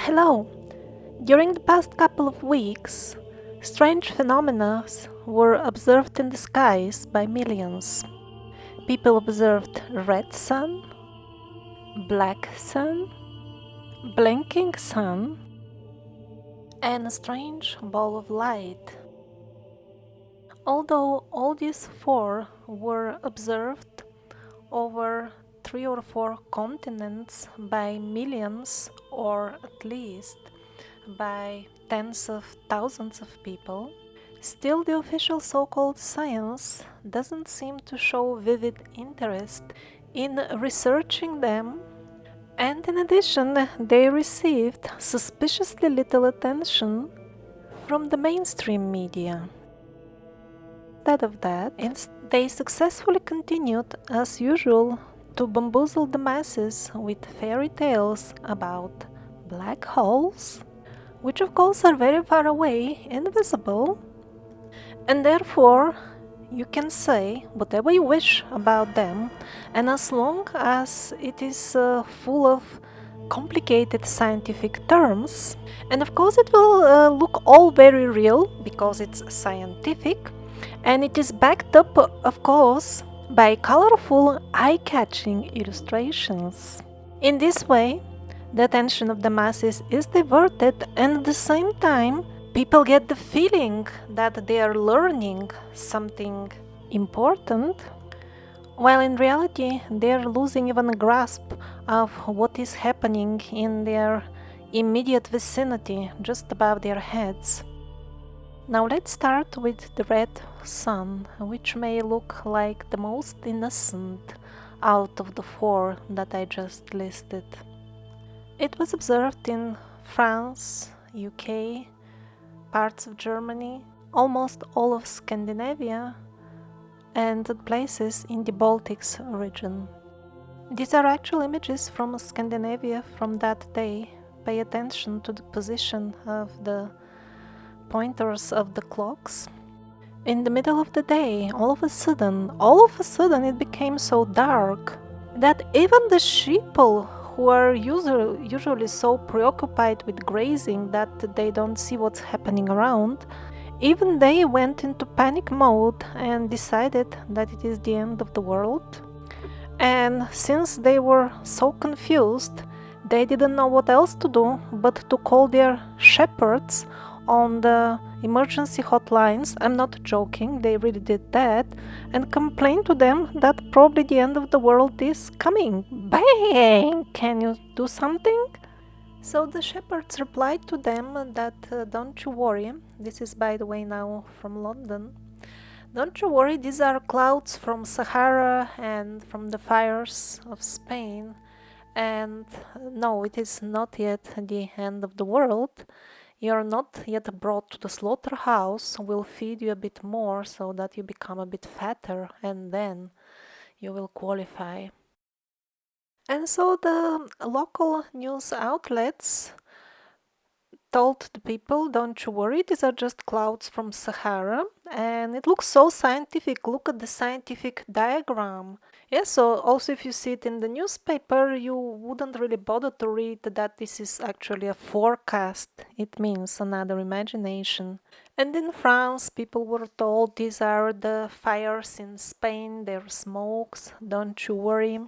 Hello! During the past couple of weeks, strange phenomena were observed in the skies by millions. People observed red sun, black sun, blinking sun, and a strange ball of light. Although all these four were observed over 3 or 4 continents by millions, or at least by tens of thousands of people, still the official so-called science doesn't seem to show vivid interest in researching them, and in addition they received suspiciously little attention from the mainstream media. Instead of that, they successfully continued, as usual, to bamboozle the masses with fairy tales about black holes, which of course are very far away, invisible, and therefore you can say whatever you wish about them, and as long as it is full of complicated scientific terms, and of course it will look all very real because it's scientific, and it is backed up, of course, by colorful, eye-catching illustrations. In this way, the attention of the masses is diverted, and at the same time, people get the feeling that they are learning something important, while in reality they are losing even a grasp of what is happening in their immediate vicinity, just above their heads. Now let's start with the red sun, which may look like the most innocent out of the four that I just listed. It was observed in France, UK, parts of Germany, almost all of Scandinavia, and places in the Baltics region. These are actual images from Scandinavia from that day. Pay attention to the position of the pointers of the clocks. In the middle of the day, all of a sudden it became so dark that even the sheeple, who are usually so preoccupied with grazing that they don't see what's happening around, even they went into panic mode and decided that it is the end of the world. And since they were so confused, they didn't know what else to do but to call their shepherds on the emergency hotlines. I'm not joking, they really did that, and complain to them that probably the end of the world is coming. Bang! Can you do something? So the shepherds replied to them that don't you worry, this is by the way now from London, don't you worry, these are clouds from Sahara and from the fires of Spain, and no, it is not yet the end of the world. You are not yet brought to the slaughterhouse. We'll feed you a bit more so that you become a bit fatter, and then you will qualify. And so the local news outlets told the people, don't you worry, these are just clouds from Sahara, and it looks so scientific. Look at the scientific diagram. Yeah, so also if you see it in the newspaper, you wouldn't really bother to read that this is actually a forecast. It means another imagination. And in France, people were told these are the fires in Spain, they're smokes, don't you worry.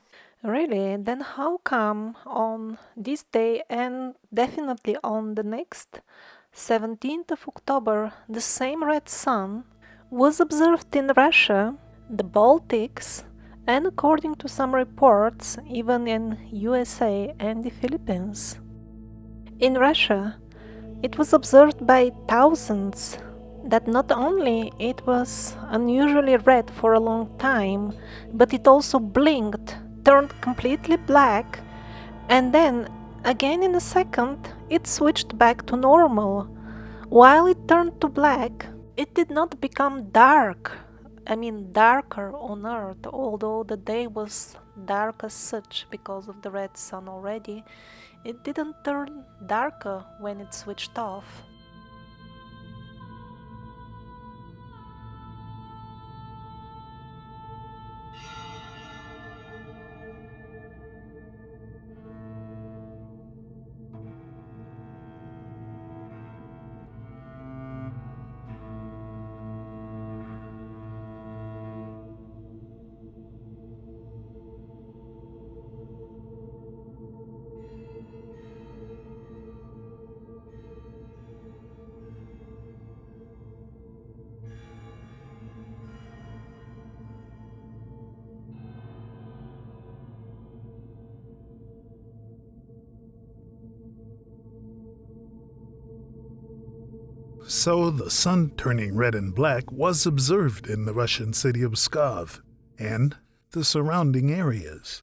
Really? Then how come on this day, and definitely on the next 17th of October, the same red sun was observed in Russia, the Baltics, and according to some reports, even in USA and the Philippines? In Russia, it was observed by thousands that not only it was unusually red for a long time, but it also blinked, turned completely black, and then again in a second it switched back to normal. While it turned to black, it did not become dark. I mean darker on Earth, although the day was dark as such because of the red sun already. It didn't turn darker when it switched off. So the sun turning red and black was observed in the Russian city of Pskov and the surrounding areas.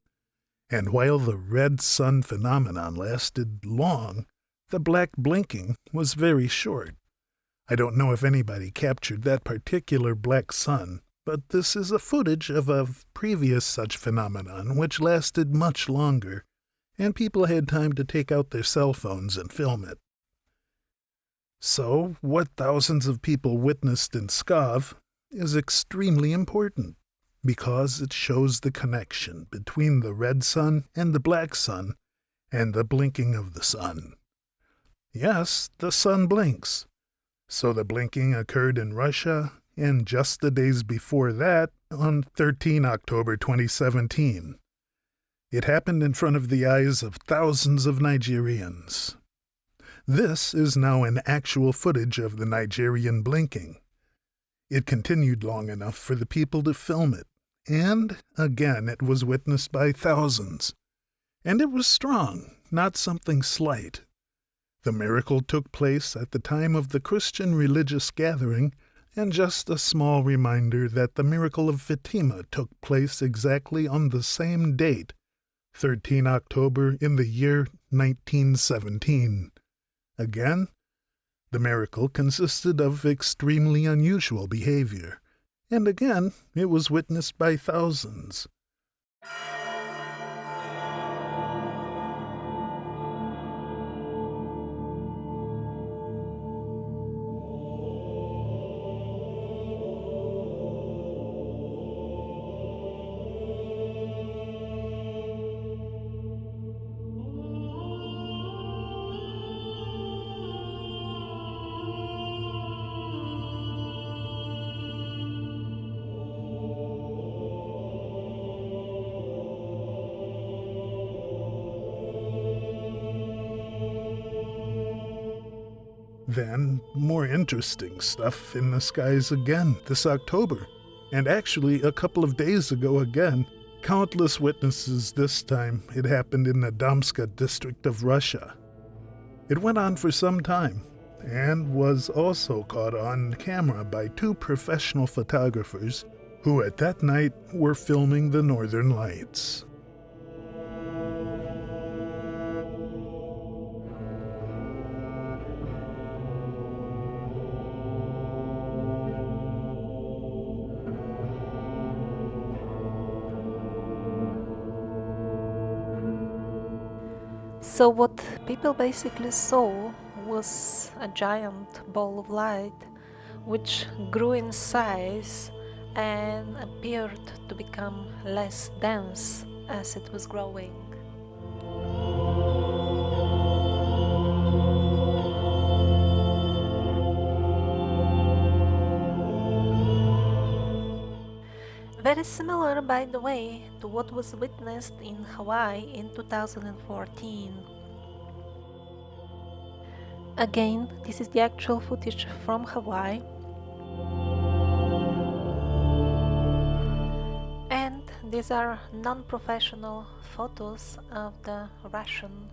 And while the red sun phenomenon lasted long, the black blinking was very short. I don't know if anybody captured that particular black sun, but this is a footage of a previous such phenomenon which lasted much longer, and people had time to take out their cell phones and film it. So, what thousands of people witnessed in Pskov is extremely important, because it shows the connection between the red sun and the black sun and the blinking of the sun. Yes, the sun blinks. So the blinking occurred in Russia, and just the days before that, on 13 October 2017. It happened in front of the eyes of thousands of Nigerians. This is now an actual footage of the Nigerian blinking. It continued long enough for the people to film it, and again it was witnessed by thousands. And it was strong, not something slight. The miracle took place at the time of the Christian religious gathering, and just a small reminder that the miracle of Fatima took place exactly on the same date, 13 October in the year 1917. Again, the miracle consisted of extremely unusual behavior, and again it was witnessed by thousands. Then, more interesting stuff in the skies again this October, and actually a couple of days ago again. Countless witnesses this time. It happened in the Damska district of Russia. It went on for some time, and was also caught on camera by two professional photographers who at that night were filming the Northern Lights. So what people basically saw was a giant ball of light which grew in size and appeared to become less dense as it was growing. Very similar, by the way, to what was witnessed in Hawaii in 2014. Again, this is the actual footage from Hawaii. And these are non-professional photos of the Russian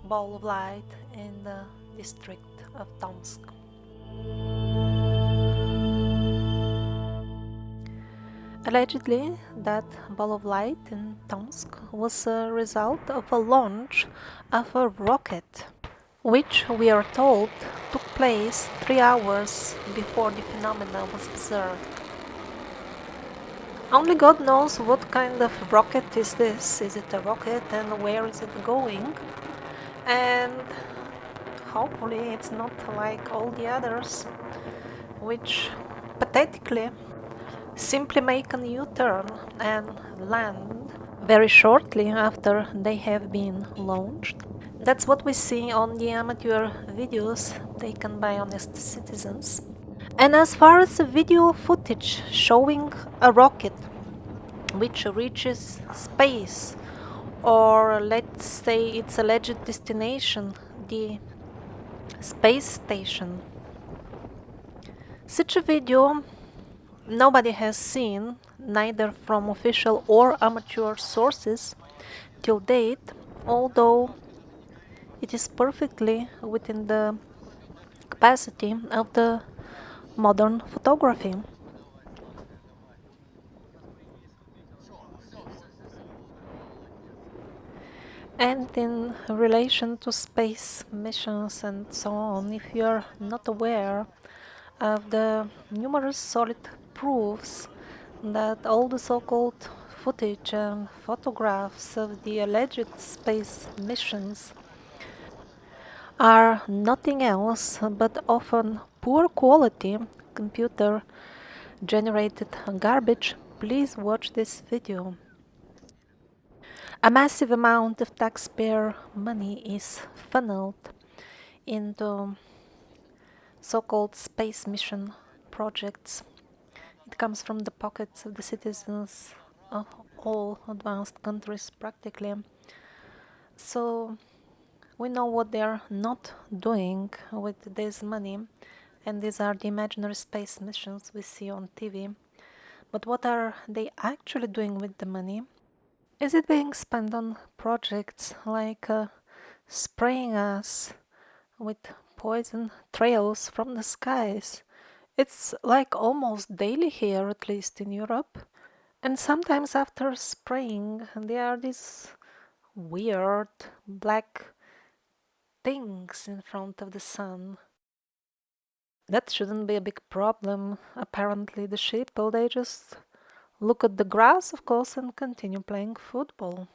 ball of light in the district of Tomsk. Allegedly, that ball of light in Tomsk was a result of a launch of a rocket, which we are told took place 3 hours before the phenomena was observed. Only God knows what kind of rocket is this. Is it a rocket, and where is it going? And hopefully it's not like all the others, which pathetically simply make a U-turn and land very shortly after they have been launched. That's what we see on the amateur videos taken by honest citizens. And as far as the video footage showing a rocket which reaches space, or let's say its alleged destination, the space station, such a video nobody has seen, neither from official or amateur sources till date, although it is perfectly within the capacity of the modern photography. And in relation to space missions and so on, if you're not aware of the numerous solid proofs that all the so-called footage and photographs of the alleged space missions are nothing else but often poor quality computer generated garbage, please watch this video. A massive amount of taxpayer money is funneled into so-called space mission projects. It comes from the pockets of the citizens of all advanced countries practically. So we know what they're not doing with this money, and these are the imaginary space missions we see on TV. But what are they actually doing with the money? Is it being spent on projects like spraying us with poison trails from the skies? It's like almost daily here, at least in Europe. And sometimes after spraying, there are these weird black things in front of the sun. That shouldn't be a big problem. Apparently, the sheeple, they just look at the grass, of course, and continue playing football.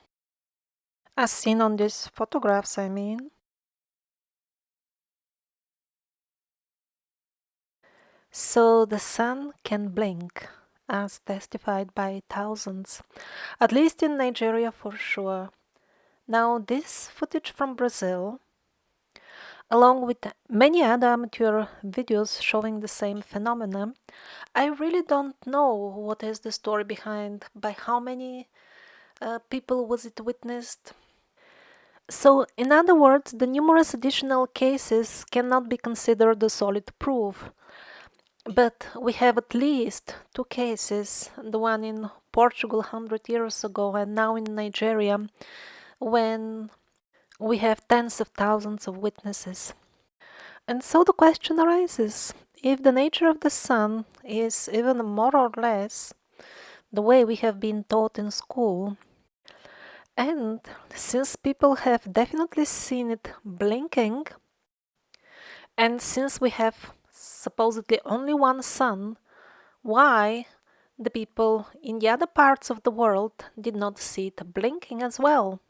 As seen on these photographs, I mean. So the sun can blink, as testified by thousands, at least in Nigeria for sure. Now, this footage from Brazil, along with many other amateur videos showing the same phenomena, I really don't know what is the story behind, by how many people was it witnessed. So, in other words, the numerous additional cases cannot be considered a solid proof. But we have at least two cases, the one in Portugal 100 years ago and now in Nigeria, when we have tens of thousands of witnesses. And so the question arises, if the nature of the sun is even more or less the way we have been taught in school, and since people have definitely seen it blinking, and since we have supposedly only one sun, why the people in the other parts of the world did not see it blinking as well?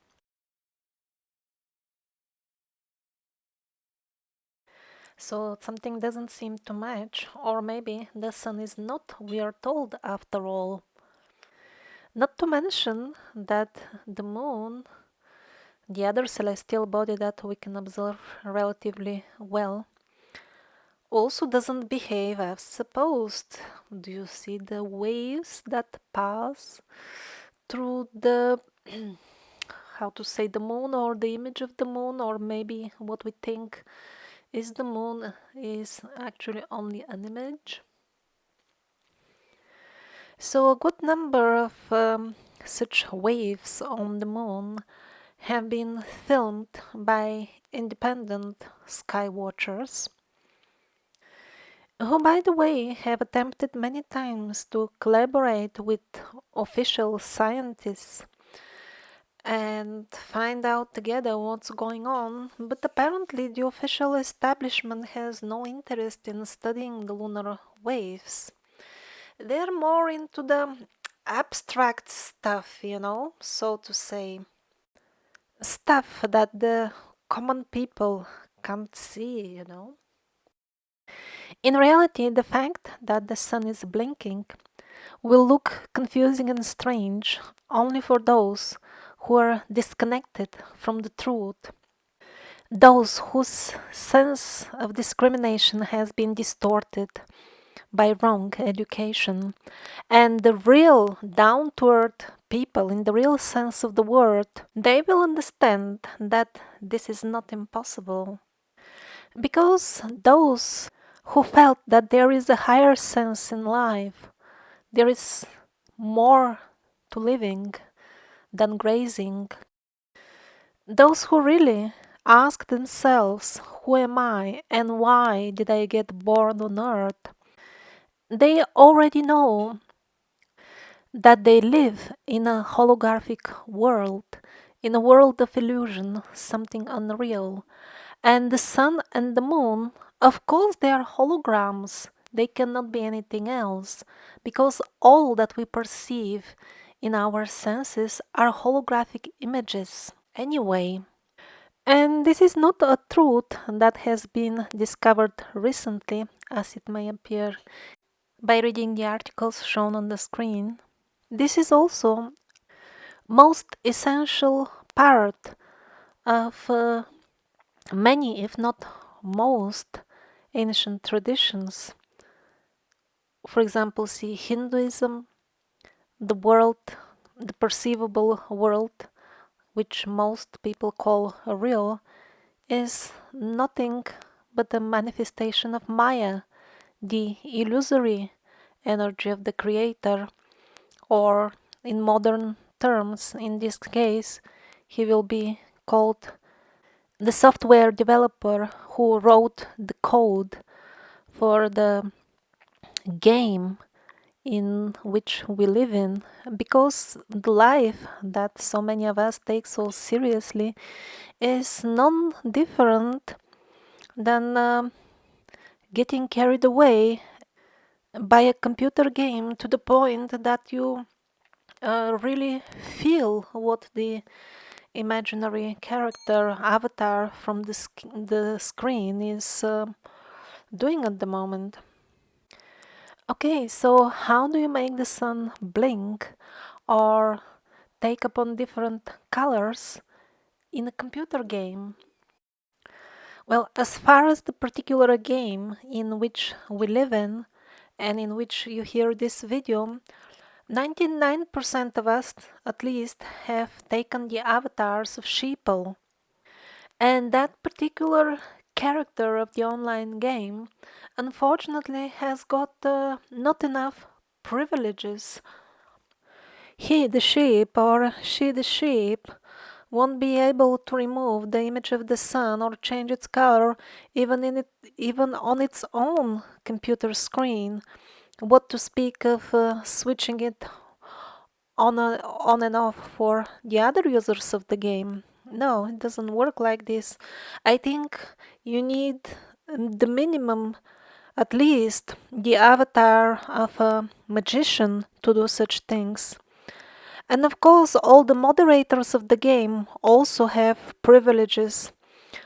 So something doesn't seem to match, or maybe the sun is not, we are told, after all. Not to mention that the moon, the other celestial body that we can observe relatively well, also doesn't behave as supposed. Do you see the waves that pass through the how to say, the moon, or the image of the moon, or maybe what we think is the moon is actually only an image? So a good number of such waves on the moon have been filmed by independent sky watchers, who, by the way, have attempted many times to collaborate with official scientists and find out together what's going on, but apparently the official establishment has no interest in studying the lunar waves. They're more into the abstract stuff, so to say. Stuff that the common people can't see. In reality, the fact that the sun is blinking will look confusing and strange only for those who are disconnected from the truth, those whose sense of discrimination has been distorted by wrong education, and the real down-to-earth people in the real sense of the word, they will understand that this is not impossible. Because those who felt that there is a higher sense in life, there is more to living than grazing, those who really ask themselves, who am I and why did I get born on Earth? They already know that they live in a holographic world, in a world of illusion, something unreal. And the sun and the moon, of course, they are holograms. They cannot be anything else, because all that we perceive in our senses are holographic images anyway. And this is not a truth that has been discovered recently, as it may appear by reading the articles shown on the screen. This is also most essential part of many, if not most, ancient traditions. For example, see Hinduism, the world, the perceivable world, which most people call real, is nothing but a manifestation of Maya, the illusory energy of the creator, or in modern terms, in this case, he will be called the software developer who wrote the code for the game in which we live in, because the life that so many of us take so seriously is none different than getting carried away by a computer game to the point that you really feel what the imaginary character avatar from the screen is doing at the moment. Okay, so how do you make the sun blink or take upon different colors in a computer game? Well, as far as the particular game in which we live in and in which you hear this video, 99% of us at least have taken the avatars of sheeple. And that particular character of the online game unfortunately has got not enough privileges. He, the sheep, or she, the sheep, won't be able to remove the image of the sun or change its color even on its own computer screen. What to speak of switching it on and off for the other users of the game. No, it doesn't work like this. I think you need the minimum, at least the avatar of a magician to do such things. And of course, all the moderators of the game also have privileges,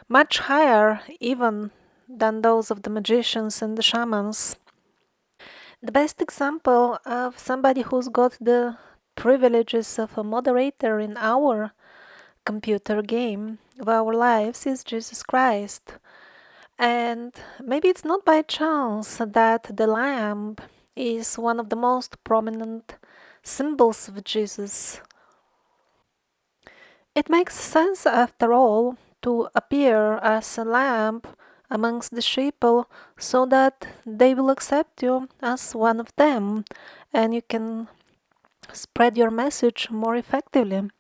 much higher even than those of the magicians and the shamans. The best example of somebody who's got the privileges of a moderator in our computer game of our lives is Jesus Christ. And maybe it's not by chance that the lamb is one of the most prominent symbols of Jesus. It makes sense, after all, to appear as a lamb amongst the sheeple so that they will accept you as one of them and you can spread your message more effectively.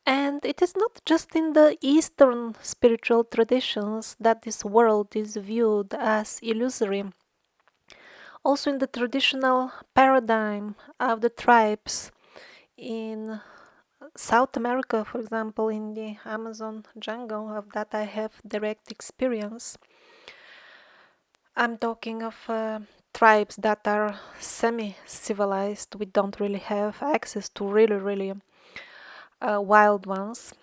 And it is not just in the Eastern spiritual traditions that this world is viewed as illusory. Also, in the traditional paradigm of the tribes in South America, for example, in the Amazon jungle, of that I have direct experience. I'm talking of tribes that are semi-civilized. We don't really have access to really wild ones,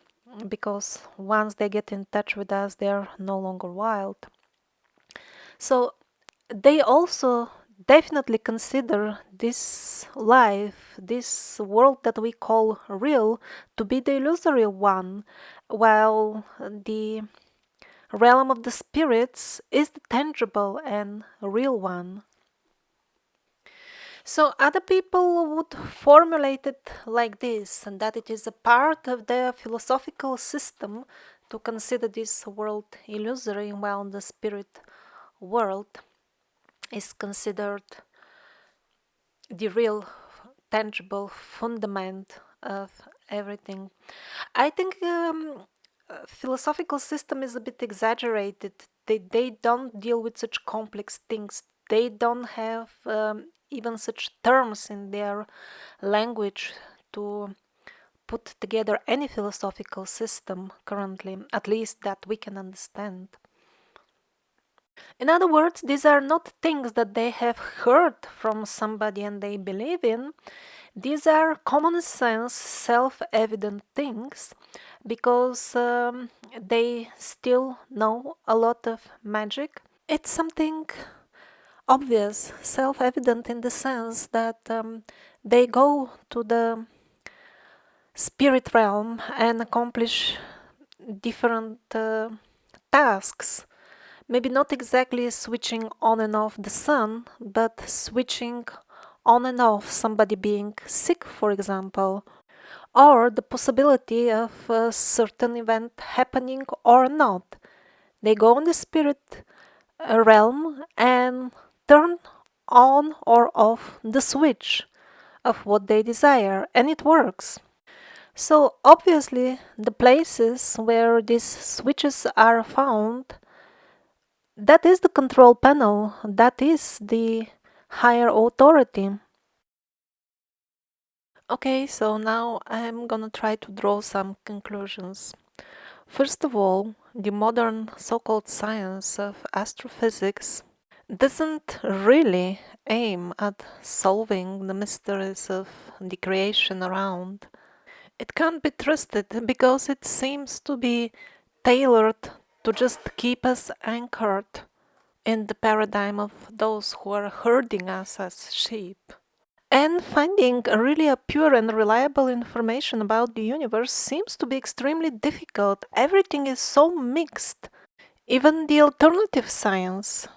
because once they get in touch with us, they are no longer wild. So they also definitely consider this life, this world that we call real, to be the illusory one, while the realm of the spirits is the tangible and real one. So other people would formulate it like this, and that it is a part of their philosophical system to consider this world illusory, while the spirit world is considered the real, tangible fundament of everything. I think philosophical system is a bit exaggerated. They don't deal with such complex things. They don't have even such terms in their language to put together any philosophical system currently, at least that we can understand. In other words, these are not things that they have heard from somebody and they believe in. These are common sense, self evident things because they still know a lot of magic. It's something obvious, self evident in the sense that they go to the spirit realm and accomplish different tasks. Maybe not exactly switching on and off the sun, but switching on and off somebody being sick, for example, or the possibility of a certain event happening or not. They go in the spirit realm and turn on or off the switch of what they desire, and it works. So, obviously, the places where these switches are found, that is the control panel, that is the higher authority. Okay, so now I'm gonna try to draw some conclusions. First of all, the modern so called science of astrophysics doesn't really aim at solving the mysteries of the creation around. It can't be trusted because it seems to be tailored to just keep us anchored in the paradigm of those who are herding us as sheep. And finding really a pure and reliable information about the universe seems to be extremely difficult. Everything is so mixed. Even the alternative science.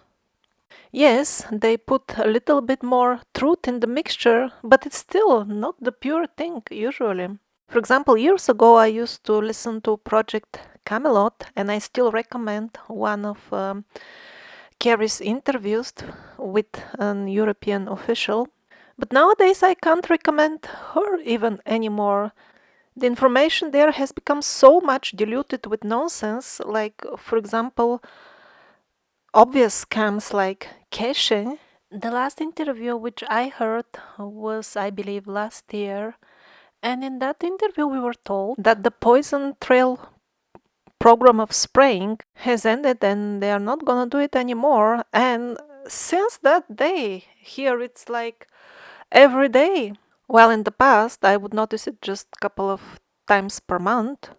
Yes, they put a little bit more truth in the mixture, but it's still not the pure thing usually. For example, years ago I used to listen to Project Camelot, and I still recommend one of Carrie's interviews with an European official. But nowadays I can't recommend her even anymore. The information there has become so much diluted with nonsense, like, for example, obvious scams like caching. The last interview which I heard was, I believe, last year, and in that interview we were told that the poison trail program of spraying has ended and they are not gonna do it anymore. And since that day, here it's like every day. While in the past I would notice it just a couple of times per month.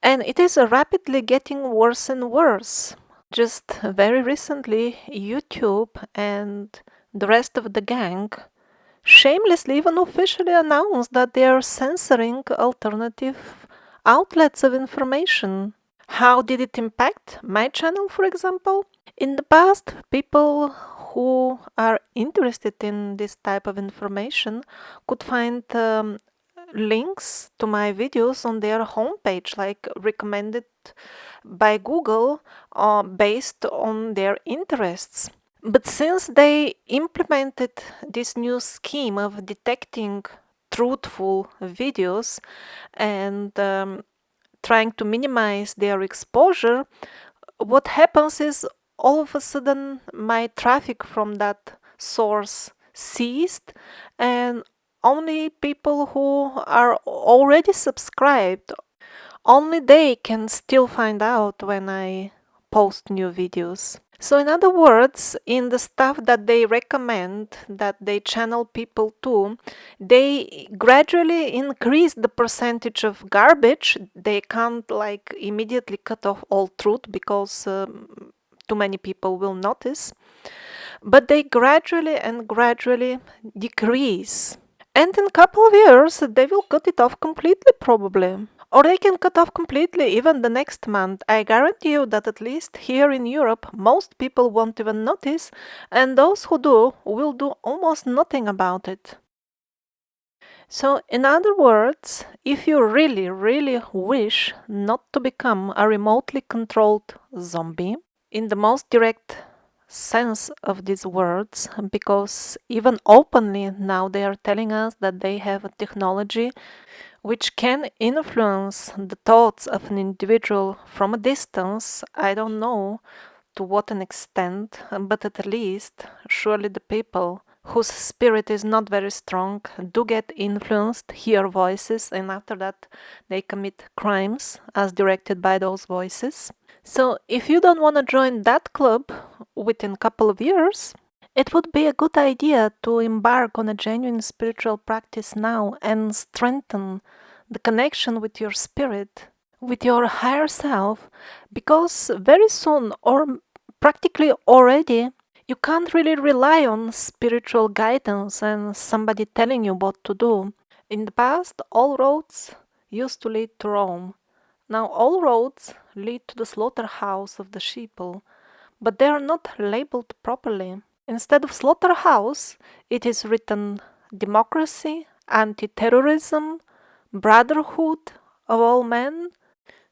And it is rapidly getting worse and worse. Just very recently, YouTube and the rest of the gang shamelessly, even officially announced that they are censoring alternative outlets of information. How did it impact my channel, for example? In the past, people who are interested in this type of information could find links to my videos on their homepage, like recommended by Google based on their interests. But since they implemented this new scheme of detecting truthful videos and trying to minimize their exposure, what happens is all of a sudden my traffic from that source ceased, and only people who are already subscribed, only they can still find out when I post new videos. So, in other words, in the stuff that they recommend, that they channel people to, they gradually increase the percentage of garbage. They can't like immediately cut off all truth because too many people will notice, but they gradually and gradually decrease. And in a couple of years, they will cut it off completely, probably. Or they can cut off completely even the next month. I guarantee you that at least here in Europe, most people won't even notice, and those who do will do almost nothing about it. So, in other words, if you really, really wish not to become a remotely controlled zombie, in the most direct sense of these words, because even openly now they are telling us that they have a technology which can influence the thoughts of an individual from a distance. I don't know to what an extent, but at least surely the people whose spirit is not very strong do get influenced, hear voices, and after that they commit crimes as directed by those voices. So if you don't want to join that club within a couple of years, it would be a good idea to embark on a genuine spiritual practice now and strengthen the connection with your spirit, with your higher self, because very soon, or practically already, you can't really rely on spiritual guidance and somebody telling you what to do. In the past, all roads used to lead to Rome. Now all roads lead to the slaughterhouse of the sheeple, but they are not labeled properly. Instead of slaughterhouse, it is written democracy, anti-terrorism, brotherhood of all men,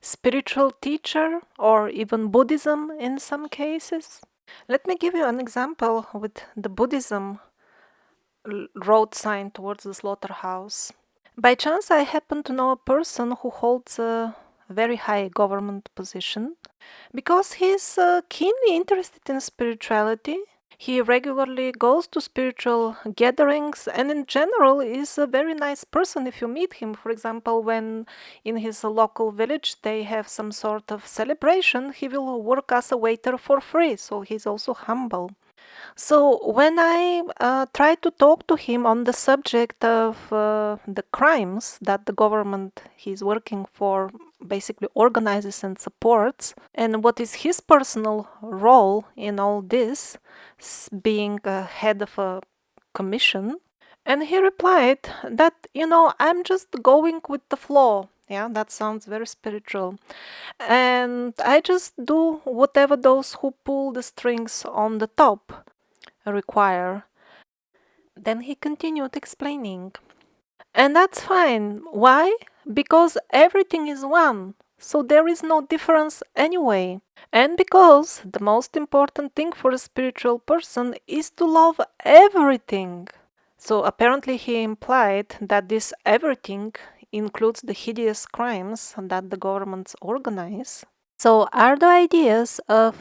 spiritual teacher, or even Buddhism in some cases. Let me give you an example with the Buddhism road sign towards the slaughterhouse. By chance, I happen to know a person who holds a very high government position because he's keenly interested in spirituality. He regularly goes to spiritual gatherings and, in general, is a very nice person if you meet him. For example, when in his local village they have some sort of celebration, he will work as a waiter for free, so he's also humble. So when I tried to talk to him on the subject of the crimes that the government he's working for basically organizes and supports, and what is his personal role in all this, being head of a commission, and he replied that, I'm just going with the flow. Yeah, that sounds very spiritual. And I just do whatever those who pull the strings on the top require. Then he continued explaining. And that's fine. Why? Because everything is one. So there is no difference anyway. And because the most important thing for a spiritual person is to love everything. So apparently he implied that this everything includes the hideous crimes that the governments organize. So are the ideas of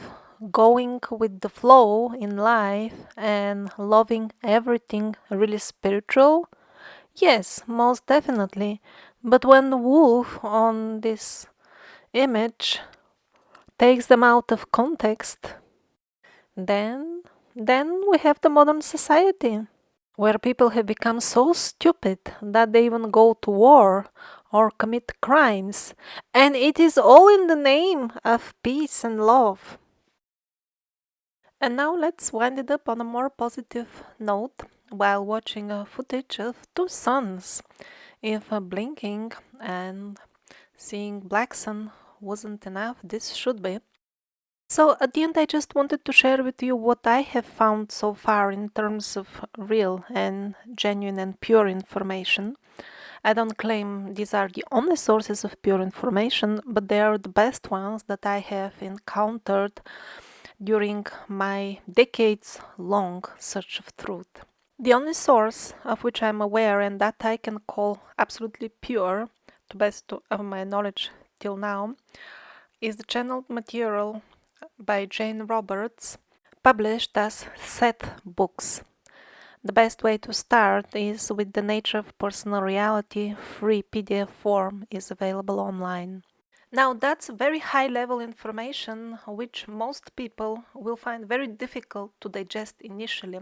going with the flow in life and loving everything really spiritual? Yes, most definitely. But when the wolf on this image takes them out of context, then then we have the modern society where people have become so stupid that they even go to war or commit crimes, and it is all in the name of peace and love. And now let's wind it up on a more positive note while watching a footage of two suns. If blinking and seeing black sun wasn't enough, this should be. So at the end, I just wanted to share with you what I have found so far in terms of real and genuine and pure information. I don't claim these are the only sources of pure information, but they are the best ones that I have encountered during my decades-long search of truth. The only source of which I'm aware and that I can call absolutely pure, to best of my knowledge till now, is the channeled material by Jane Roberts, published as Seth Books. The best way to start is with the Nature of Personal Reality. Free PDF form is available online. Now that's very high level information which most people will find very difficult to digest initially.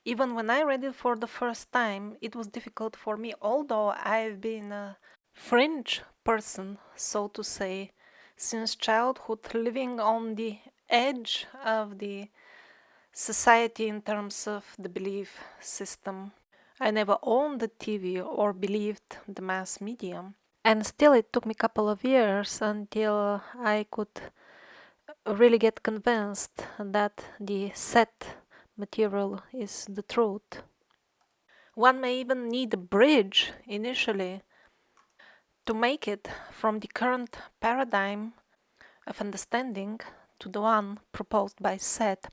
Even when I read it for the first time, it was difficult for me, although I've been a fringe person, so to say, since childhood, living on the edge of the society in terms of the belief system. I never owned the TV or believed the mass media. And still, it took me a couple of years until I could really get convinced that the set material is the truth. One may even need a bridge initially to make it from the current paradigm of understanding to the one proposed by Seth.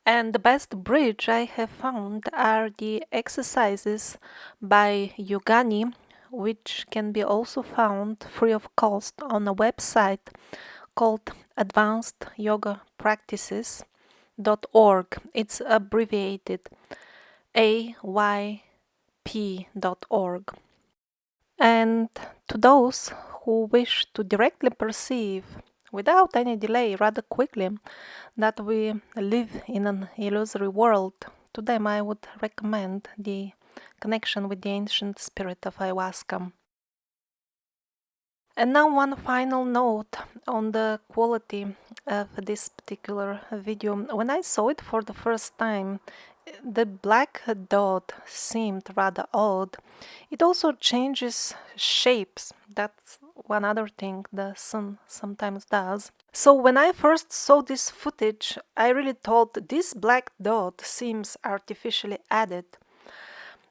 And the best bridge I have found are the exercises by Yogani, which can be also found free of cost on a website called advancedyogapractices.org. It's abbreviated AYP.org. And to those who wish to directly perceive, without any delay, rather quickly, that we live in an illusory world, to them I would recommend the connection with the ancient spirit of ayahuasca. And now one final note on the quality of this particular video. When I saw it for the first time, the black dot seemed rather odd. It also changes shapes. That's one other thing the sun sometimes does. So when I first saw this footage, I really thought this black dot seems artificially added.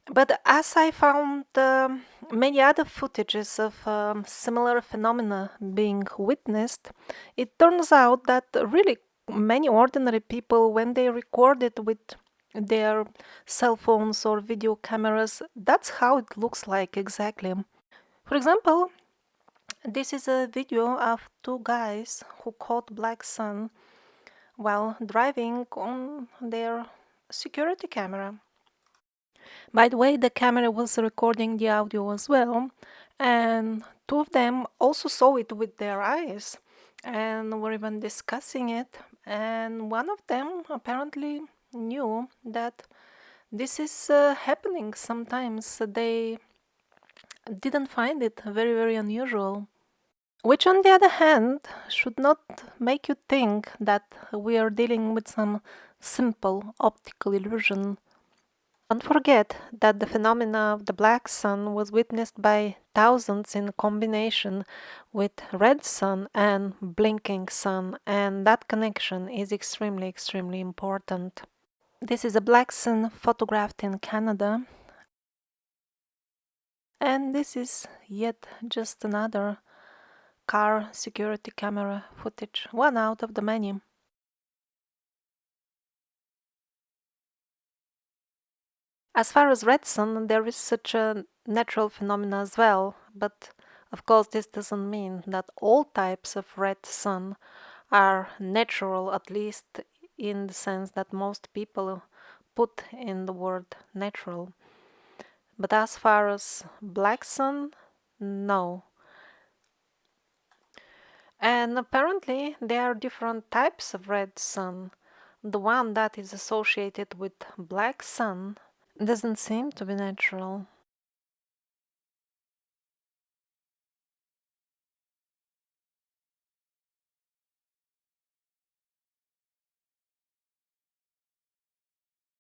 But as I found many other footages of similar phenomena being witnessed, it turns out that really many ordinary people, when they record it with their cell phones or video cameras, that's how it looks like exactly. For example, this is a video of two guys who caught black sun while driving on their security camera. By the way, the camera was recording the audio as well, and two of them also saw it with their eyes and were even discussing it. And one of them apparently knew that this is happening sometimes. They didn't find it very, very unusual. Which, on the other hand, should not make you think that we are dealing with some simple optical illusion. Don't forget that the phenomena of the black sun was witnessed by thousands in combination with red sun and blinking sun, and that connection is extremely, extremely important. This is a black sun photographed in Canada, and this is yet just another car security camera footage, one out of the many. As far as red sun, there is such a natural phenomena as well, but of course this doesn't mean that all types of red sun are natural, at least in the sense that most people put in the word natural. But as far as black sun, no. And apparently there are different types of red sun. The one that is associated with black sun doesn't seem to be natural.